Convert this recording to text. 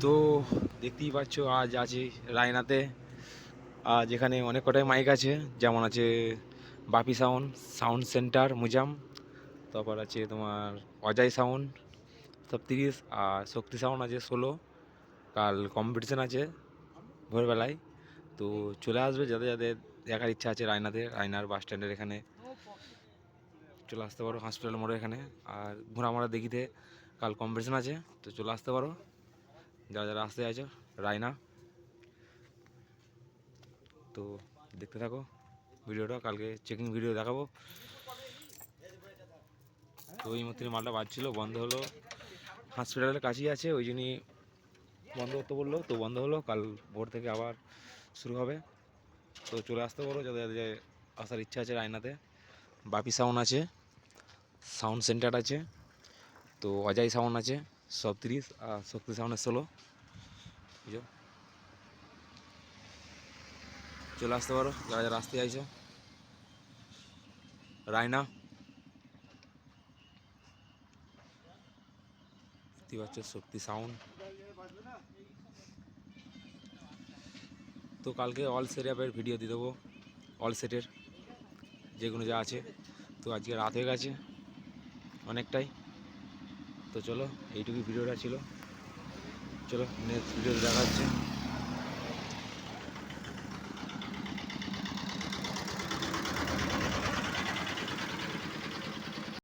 তো দেখতেই পাচ্ছ আজ আছি রায়নাতে। আজ এখানে অনেক কটাই মাইক আছে, যেমন আছে বাপি সাউন্ড, সাউন্ড সেন্টার মুজাম, তারপর আছে তোমার অজয় সাউন্ড সব 30, আর শক্তি সাউন্ড আছে 16। কাল কম্পিটিশান আছে ভোরবেলায়, তো চলে আসবে যাদের যাদের দেখার ইচ্ছা আছে রায়নাতে। রায়নার বাস স্ট্যান্ডের এখানে চলে আসতে পারো, হসপিটাল মোড়ে এখানে। আর ঘোড়ামারা দেখিতে কাল কম্পিটিশান আছে, তো চলে আসতে পারো যারা যারা আসতে আছো রায়না। তো দেখতে থাকো ভিডিওটা, কালকে চেকিং ভিডিও দেখাবো। তো ওই মধ্যে মালটা বাজছিল, বন্ধ হলো, হসপিটালের কাছেই আছে ওই জন্যই বন্ধ করতে বললো, তো বন্ধ হলো। কাল ভোর থেকে আবার শুরু হবে, তো চলে আসতে পারো যাদের যাদের আসার ইচ্ছা আছে রায়নাতে। বাপি সাউন্ড আছে, সাউন্ড সেন্টার আছে, তো অজয় সাউন্ড আছে সব 30, আর শক্তি সাউন্ডের 16। বুঝো, চলে আসতে পারো যারা যারা আসতে চাইছো রায়না। দেখতে পাচ্ছ শক্তি সাউন্ড। তো কালকে অল সেট অ্যাপের ভিডিও দিয়ে দেবো, অল সেটের যেগুলো যা আছে। তো আজকে রাত হয়ে গেছে অনেকটাই, তো চলো এইটুকুই ভিডিওটা ছিল। চলো নেক্সট ভিডিওতে দেখা হচ্ছে।